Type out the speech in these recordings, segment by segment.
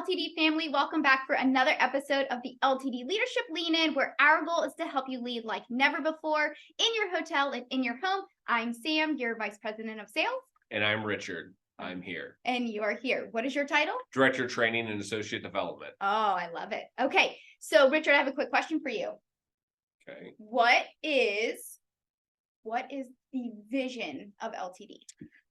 LTD family. Welcome back for another episode of the LTD Leadership Lean In, where our goal is to help you lead like never before in your hotel and in your home. I'm Sam, your Vice President of Sales. And I'm Richard. I'm here. And you are here. What is your title? Director of Training and Associate Development. Oh, I love it. Okay. So, Richard, I have a quick question for you. Okay. What is the vision of LTD?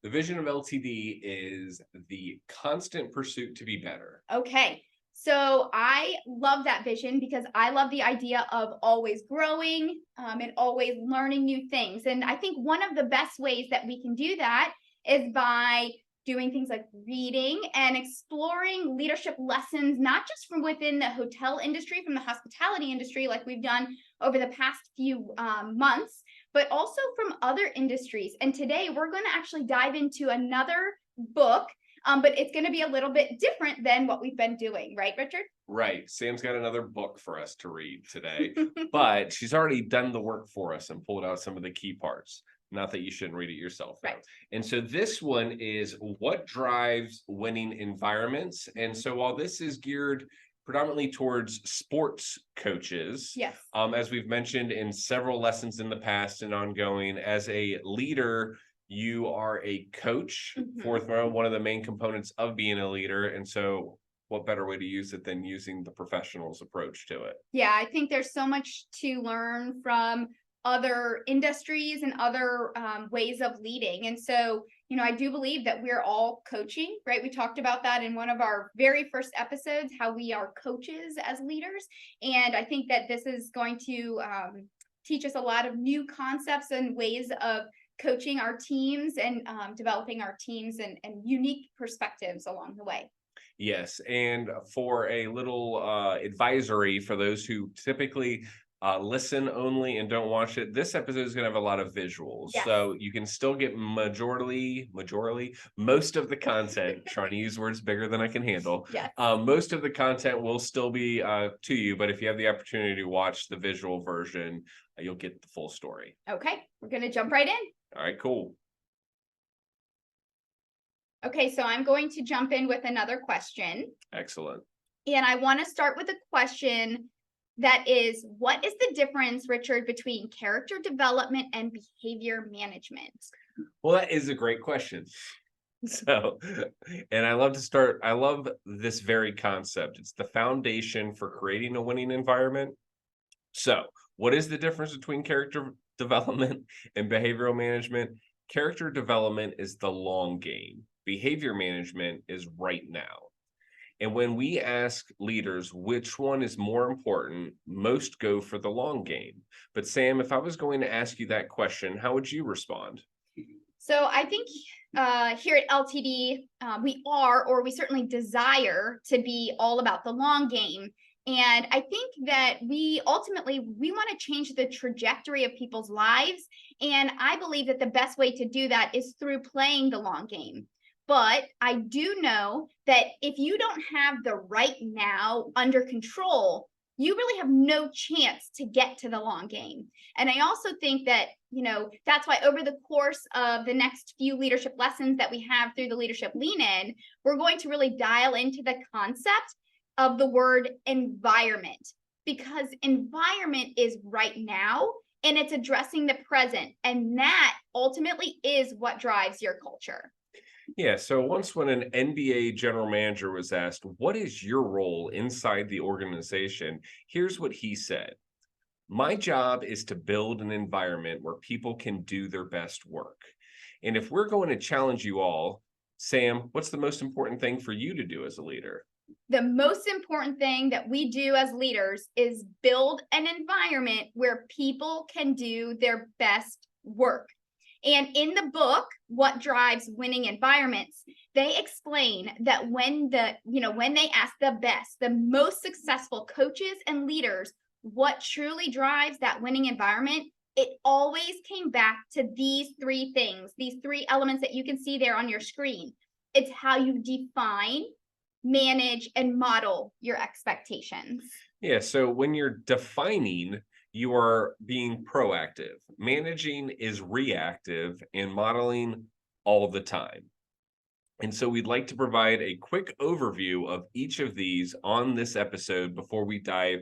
The vision of LTD is the constant pursuit to be better. Okay. So I love that vision because I love the idea of always growing and always learning new things. And I think one of the best ways that we can do that is by doing things like reading and exploring leadership lessons, not just from within the hotel industry, from the hospitality industry, like we've done over the past few months, but also from other industries. And today we're going to actually dive into another book, but it's going to be a little bit different than what we've been doing, right, Richard? Right. Sam's got another book for us to read today, but she's already done the work for us and pulled out some of the key parts. Not that you shouldn't read it yourself, though. Right. And so this one is what drives winning environments. And so while this is geared predominantly towards sports coaches, Yes. As we've mentioned in several lessons in the past and ongoing, as a leader, you are a coach, fourth row, one of the main components of being a leader. And so what better way to use it than using the professional's approach to it? Yeah, I think there's so much to learn from other industries and other ways of leading. And so, I do believe that we're all coaching, right? We talked about that in one of our very first episodes, how we are coaches as leaders. And I think that this is going to teach us a lot of new concepts and ways of coaching our teams and developing our teams and unique perspectives along the way. Yes. And for a little advisory for those who typically listen only and don't watch it, this episode is going to have a lot of visuals. Yes. So you can still get majorly most of the content. Trying to use words bigger than I can handle. Yes. Most of the content will still be to you, but if you have the opportunity to watch the visual version, you'll get the full story. Okay, we're going to jump right in. All right, cool. Okay, so I'm going to jump in with another question. Excellent. And I want to start with a question that is, what is the difference, Richard, between character development and behavior management? Well, that is a great question. So, and I love this very concept. It's the foundation for creating a winning environment. So, what is the difference between character development and behavioral management? Character development is the long game. Behavior management is right now. And when we ask leaders which one is more important, most go for the long game. But Sam, if I was going to ask you that question, how would you respond? So I think here at LTD, we certainly desire to be all about the long game. And I think that we want to change the trajectory of people's lives. And I believe that the best way to do that is through playing the long game. But I do know that if you don't have the right now under control, you really have no chance to get to the long game. And I also think that, that's why over the course of the next few leadership lessons that we have through the Leadership Lean In, we're going to really dial into the concept of the word environment, because environment is right now and it's addressing the present. And that ultimately is what drives your culture. Yeah, so once when an NBA general manager was asked, what is your role inside the organization? Here's what he said. My job is to build an environment where people can do their best work. And if we're going to challenge you all, Sam, what's the most important thing for you to do as a leader? The most important thing that we do as leaders is build an environment where people can do their best work. And in the book, What Drives Winning Environments, they explain that when they ask the most successful coaches and leaders, what truly drives that winning environment, it always came back to these three things, these three elements that you can see there on your screen. It's how you define, manage, and model your expectations. Yeah, so when you're defining, you are being proactive. Managing is reactive, and modeling all the time. And so we'd like to provide a quick overview of each of these on this episode before we dive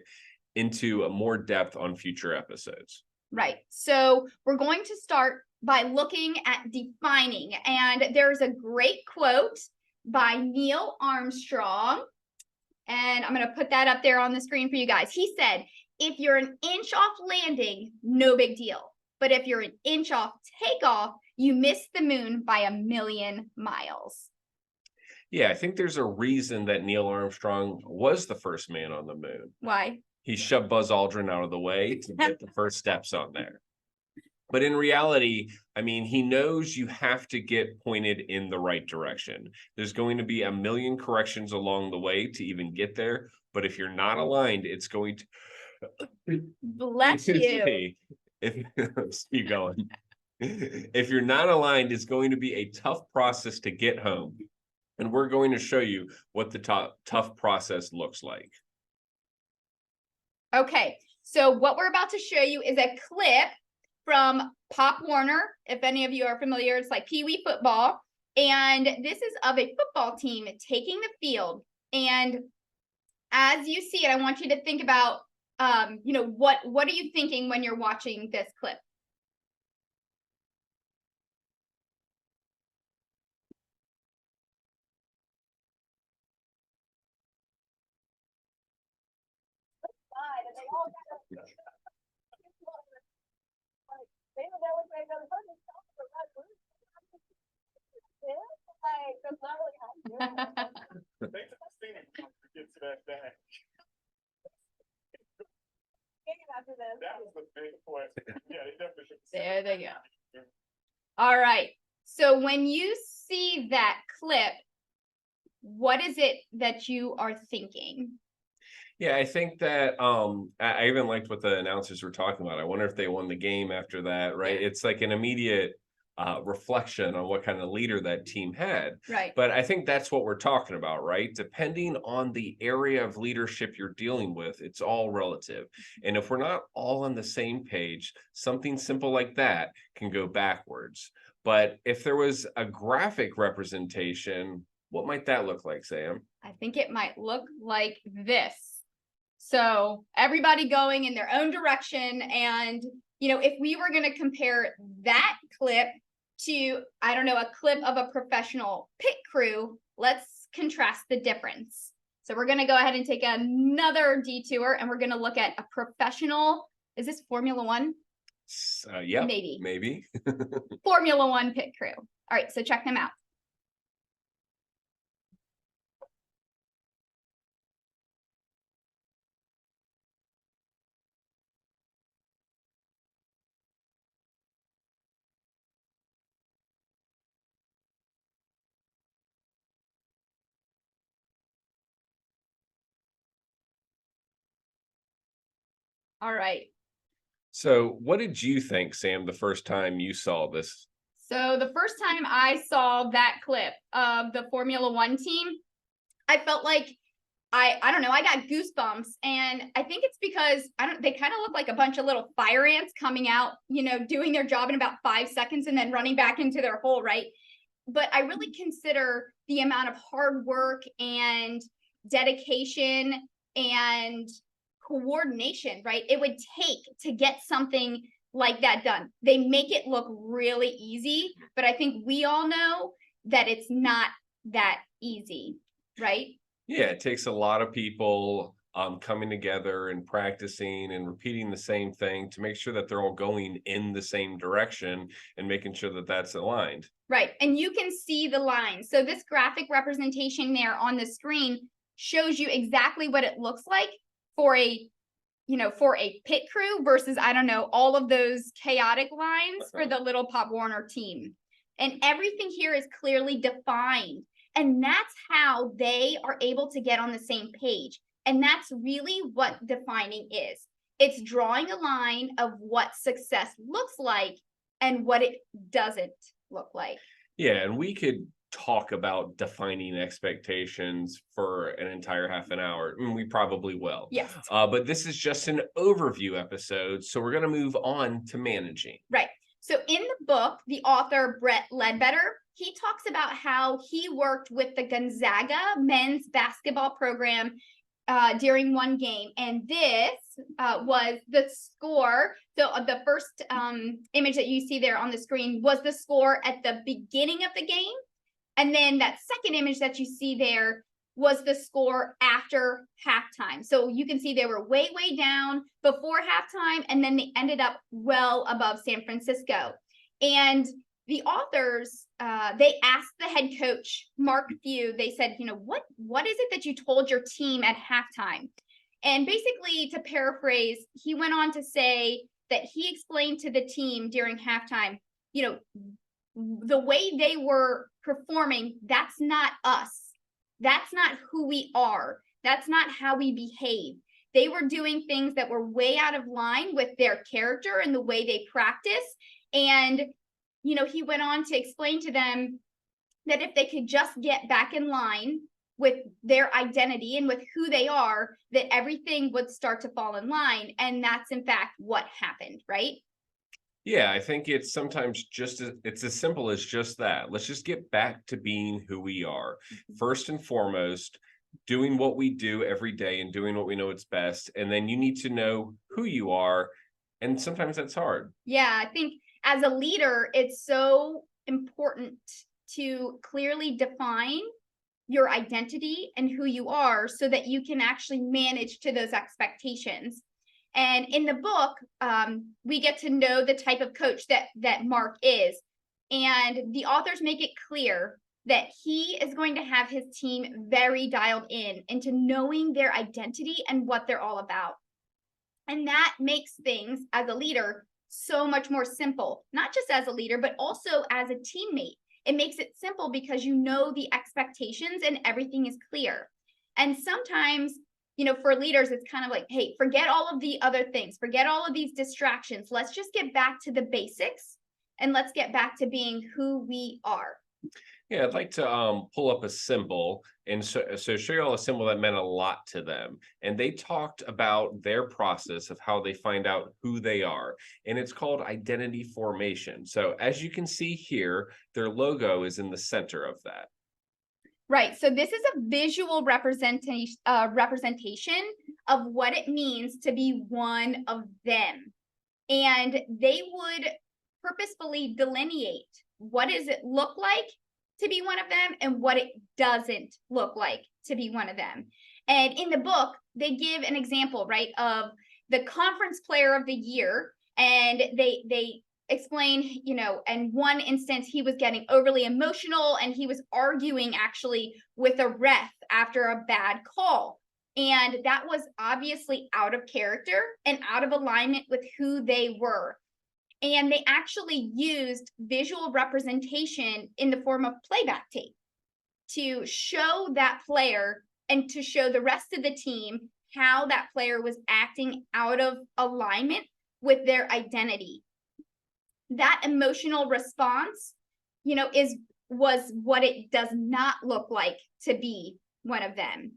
into a more depth on future episodes. Right. So we're going to start by looking at defining. And there's a great quote by Neil Armstrong. And I'm going to put that up there on the screen for you guys. He said, if you're an inch off landing, no big deal. But if you're an inch off takeoff, you miss the moon by 1,000,000 miles. Yeah, I think there's a reason that Neil Armstrong was the first man on the moon. Why? He shoved Buzz Aldrin out of the way to get the first steps on there. But in reality, I mean, he knows you have to get pointed in the right direction. There's going to be a million corrections along the way to even get there. But if you're not aligned, it's going to bless you. Let's keep going. If you're not aligned, it's going to be a tough process to get home. And we're going to show you what the tough process looks like. Okay, so what we're about to show you is a clip from Pop Warner. If any of you are familiar, it's like Pee Wee football. And this is of a football team taking the field. And as you see it, I want you to think about, what are you thinking when you're watching this clip? There they go. All right. So when you see that clip, what is it that you are thinking? Yeah, I think that I even liked what the announcers were talking about. I wonder if they won the game after that, right? It's like an immediate reflection on what kind of leader that team had. Right. But I think that's what we're talking about, right? Depending on the area of leadership you're dealing with, it's all relative. And if we're not all on the same page, something simple like that can go backwards. But if there was a graphic representation, what might that look like, Sam? I think it might look like this. So everybody going in their own direction. And, if we were going to compare that clip to, I don't know, a clip of a professional pit crew, let's contrast the difference. So we're going to go ahead and take another detour and we're going to look at a professional. Is this Formula One? Yeah, maybe. Formula One pit crew. All right, so check them out. All right. So what did you think, Sam, the first time you saw this? So the first time I saw that clip of the Formula One team, I felt like I don't know, I got goosebumps. And I think it's because they kind of look like a bunch of little fire ants coming out, doing their job in about 5 seconds and then running back into their hole, right? But I really consider the amount of hard work and dedication and coordination, right? It would take to get something like that done. They make it look really easy, but I think we all know that it's not that easy, right? Yeah, it takes a lot of people coming together and practicing and repeating the same thing to make sure that they're all going in the same direction and making sure that that's aligned. Right. And you can see the lines. So this graphic representation there on the screen shows you exactly what it looks like for a pit crew versus, I don't know, all of those chaotic lines for the little Pop Warner team. And everything here is clearly defined. And that's how they are able to get on the same page. And that's really what defining is. It's drawing a line of what success looks like and what it doesn't look like. Yeah, and we could talk about defining expectations for an entire half an hour. We probably will. Yes. But this is just an overview episode. So we're going to move on to managing. Right. So in the book, the author Brett Ledbetter, he talks about how he worked with the Gonzaga men's basketball program during one game, and this was the score. So the first image that you see there on the screen was the score at the beginning of the game, and then that second image that you see there was the score after halftime. So you can see they were way, way down before halftime, and then they ended up well above San Francisco. And the authors, they asked the head coach, Mark Few, they said, what is it that you told your team at halftime? And basically, to paraphrase, he went on to say that he explained to the team during halftime, the way they were performing, that's not us. That's not who we are. That's not how we behave. They were doing things that were way out of line with their character and the way they practice. And, he went on to explain to them that if they could just get back in line with their identity and with who they are, that everything would start to fall in line. And that's in fact what happened, right? Yeah, I think it's sometimes it's as simple as just that. Let's just get back to being who we are. First and foremost, doing what we do every day and doing what we know it's best. And then you need to know who you are. And sometimes that's hard. Yeah, I think as a leader, it's so important to clearly define your identity and who you are so that you can actually manage to those expectations. And in the book, we get to know the type of coach that Mark is. And the authors make it clear that he is going to have his team very dialed in into knowing their identity and what they're all about. And that makes things as a leader so much more simple, not just as a leader, but also as a teammate. It makes it simple because you know the expectations and everything is clear. And sometimes, for leaders, it's kind of like, hey, forget all of the other things, forget all of these distractions. Let's just get back to the basics and let's get back to being who we are. Yeah, I'd like to pull up a symbol and so show you all a symbol that meant a lot to them. And they talked about their process of how they find out who they are. And it's called identity formation. So as you can see here, their logo is in the center of that. Right. So this is a visual representation of what it means to be one of them. And they would purposefully delineate what does it look like to be one of them and what it doesn't look like to be one of them. And in the book, they give an example, right, of the conference player of the year. And they explain, in one instance, he was getting overly emotional and he was arguing actually with a ref after a bad call. And that was obviously out of character and out of alignment with who they were. And they actually used visual representation in the form of playback tape to show that player and to show the rest of the team how that player was acting out of alignment with their identity. That emotional response, was what it does not look like to be one of them.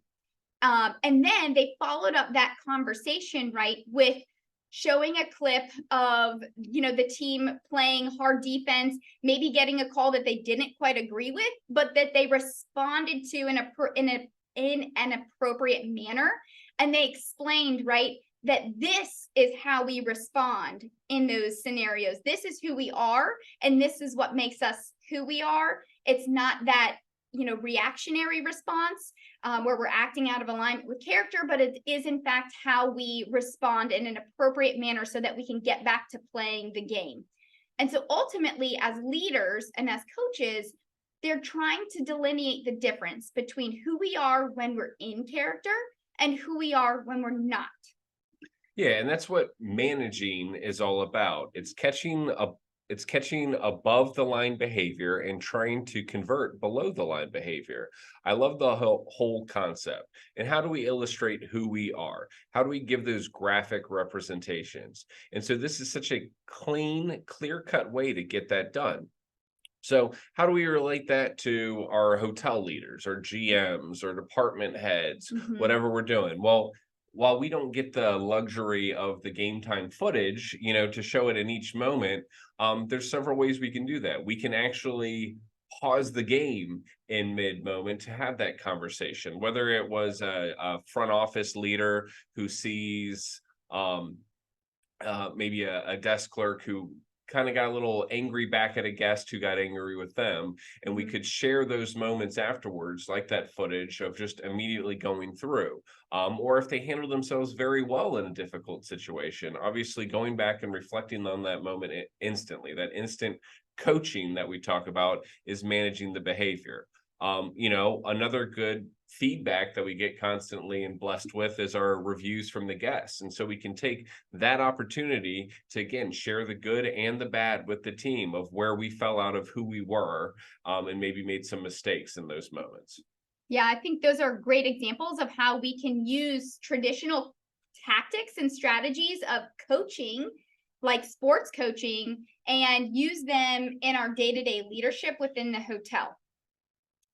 And then they followed up that conversation, right, with showing a clip of, the team playing hard defense, maybe getting a call that they didn't quite agree with, but that they responded to in an appropriate manner. And they explained, right, that this is how we respond in those scenarios. This is who we are, and this is what makes us who we are. It's not that, reactionary response where we're acting out of alignment with character, but it is in fact how we respond in an appropriate manner so that we can get back to playing the game. And so ultimately, as leaders and as coaches, they're trying to delineate the difference between who we are when we're in character and who we are when we're not. Yeah, and that's what managing is all about. It's catching above the line behavior and trying to convert below the line behavior. I love the whole concept. And how do we illustrate who we are? How do we give those graphic representations? And so this is such a clean, clear-cut way to get that done. So how do we relate that to our hotel leaders or GMs or department heads, whatever we're doing? Well, while we don't get the luxury of the game time footage, to show it in each moment, there's several ways we can do that. We can actually pause the game in mid moment to have that conversation, whether it was a front office leader who sees maybe a desk clerk who kind of got a little angry back at a guest who got angry with them. And we Mhm. could share those moments afterwards, like that footage of just immediately going through. Or if they handle themselves very well in a difficult situation, obviously going back and reflecting on that moment instantly, that instant coaching that we talk about is managing the behavior. Another good feedback that we get constantly and blessed with is our reviews from the guests. And so we can take that opportunity to, again, share the good and the bad with the team of where we fell out of who we were, and maybe made some mistakes in those moments. Yeah, I think those are great examples of how we can use traditional tactics and strategies of coaching, like sports coaching, and use them in our day-to-day leadership within the hotel.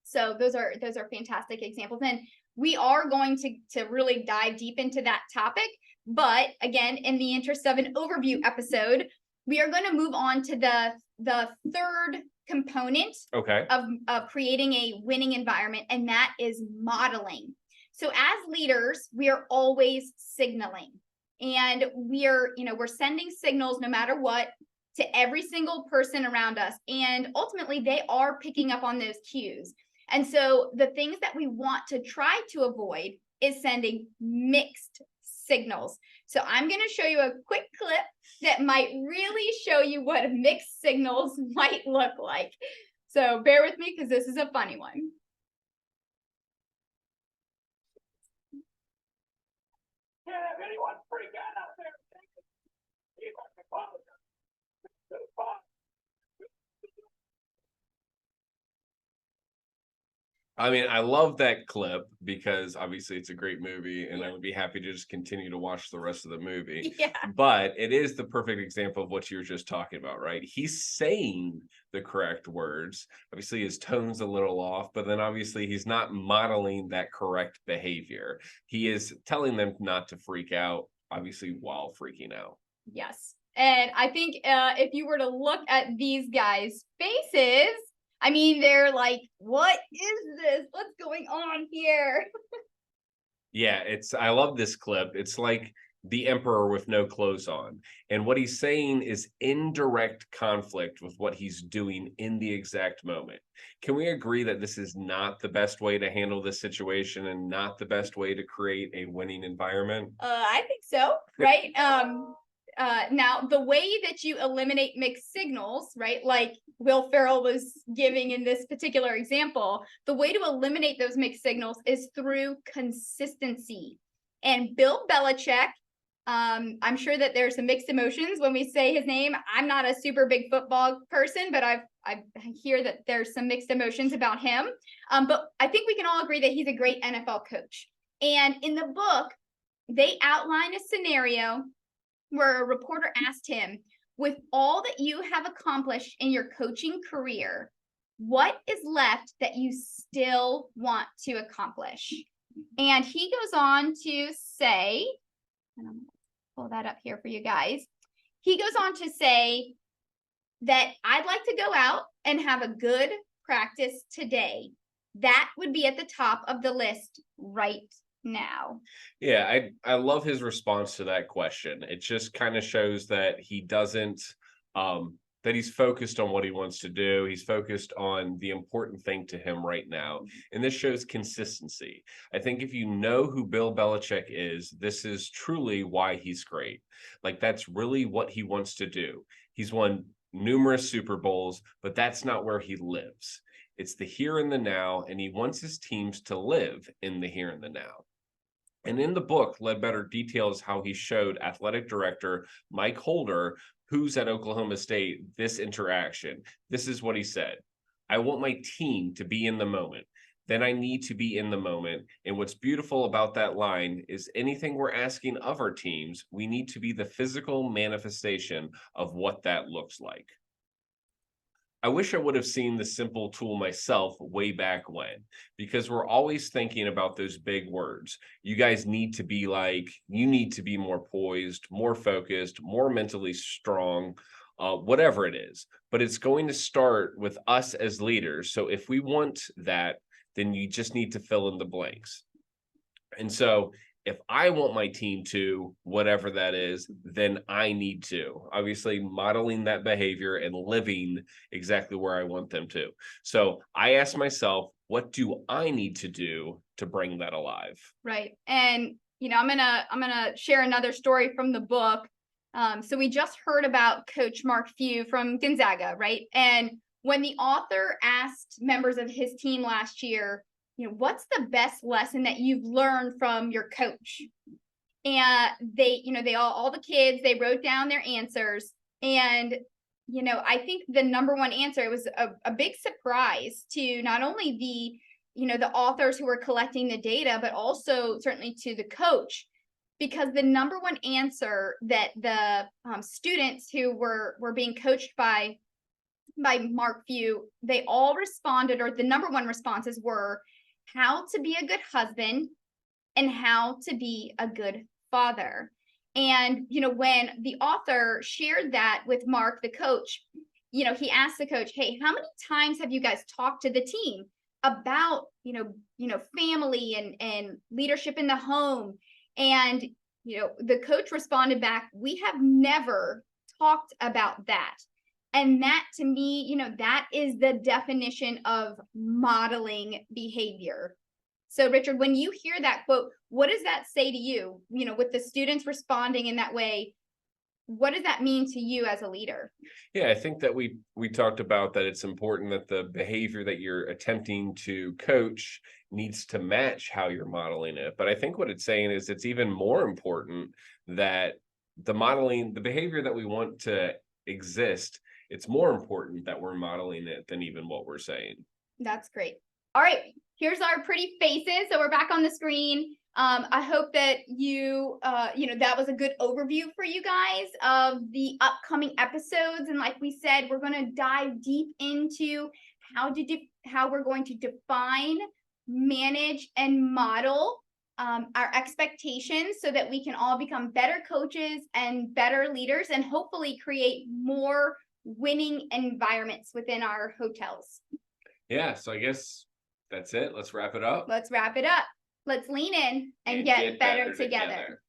So those are fantastic examples. And we are going to really dive deep into that topic. But again, in the interest of an overview episode, we are going to move on to the third component Okay. of creating a winning environment, and that is modeling. So as leaders, we are always signaling. And we're sending signals no matter what to every single person around us. And ultimately, they are picking up on those cues. And so the things that we want to try to avoid is sending mixed signals. So I'm going to show you a quick clip that might really show you what mixed signals might look like. So bear with me because this is a funny one. Can't have anyone freak out there. I mean, I love that clip because obviously it's a great movie and I would be happy to just continue to watch the rest of the movie. Yeah. But it is the perfect example of what you were just talking about, right? He's saying the correct words. Obviously, his tone's a little off, but then obviously he's not modeling that correct behavior. He is telling them not to freak out, obviously, while freaking out. Yes. And I think if you were to look at these guys' faces, I mean, they're like, what is this? What's going on here? Yeah, I love this clip. It's like the emperor with no clothes on. And what he's saying is indirect conflict with what he's doing in the exact moment. Can we agree that this is not the best way to handle this situation and not the best way to create a winning environment? I think so, right? Now, the way that you eliminate mixed signals, right, like Will Ferrell was giving in this particular example, the way to eliminate those mixed signals is through consistency. And Bill Belichick, I'm sure that there's some mixed emotions when we say his name. I'm not a super big football person, but I hear that there's some mixed emotions about him. But I think we can all agree that he's a great NFL coach. And in the book, they outline a scenario where a reporter asked him, with all that you have accomplished in your coaching career, what is left that you still want to accomplish? And he goes on to say, and I'm going to pull that up here for you guys. He goes on to say that I'd like to go out and have a good practice today. That would be at the top of the list right now. Yeah, I love his response to that question. It just kind of shows that he doesn't that he's focused on what he wants to do. He's focused on the important thing to him right now. And this shows consistency. I think if you know who Bill Belichick is, this is truly why he's great. Like that's really what he wants to do. He's won numerous Super Bowls, but that's not where he lives. It's the here and the now, and he wants his teams to live in the here and the now. And in the book, Ledbetter details how he showed athletic director Mike Holder, who's at Oklahoma State, this interaction. This is what he said. I want my team to be in the moment. Then I need to be in the moment. And what's beautiful about that line is anything we're asking of our teams, we need to be the physical manifestation of what that looks like. I wish I would have seen the simple tool myself way back when, because we're always thinking about those big words. You guys need to be like, you need to be more poised, more focused, more mentally strong, whatever it is. But it's going to start with us as leaders. So if we want that, then you just need to fill in the blanks. And so if I want my team to, whatever that is, then I need to obviously modeling that behavior and living exactly where I want them to. So I ask myself, what do I need to do to bring that alive? Right. And I'm gonna share another story from the book. So we just heard about Coach Mark Few from Gonzaga, right? And when the author asked members of his team last year, what's the best lesson that you've learned from your coach? And they all the kids, they wrote down their answers. And, I think the number one answer, it was a big surprise to not only the authors who were collecting the data, but also certainly to the coach, because the number one answer that the students who were being coached by Mark Few, they all responded, or the number one responses were how to be a good husband and how to be a good father. And, when the author shared that with Mark, the coach, he asked the coach, hey, how many times have you guys talked to the team about, family and leadership in the home? And, the coach responded back, we have never talked about that. And that to me, that is the definition of modeling behavior. So Richard, when you hear that quote, what does that say to you? With the students responding in that way, what does that mean to you as a leader? Yeah, I think that we talked about that it's important that the behavior that you're attempting to coach needs to match how you're modeling it. But I think what it's saying is it's even more important that the behavior that we want to exist, it's more important that we're modeling it than even what we're saying. That's great. All right, here's our pretty faces. So we're back on the screen. I hope that that was a good overview for you guys of the upcoming episodes. And like we said, we're going to dive deep into how we're going to define, manage, and model our expectations so that we can all become better coaches and better leaders, and hopefully create more winning environments within our hotels. Yeah, so I guess that's it. Let's wrap it up. Let's wrap it up. Let's lean in and get better together.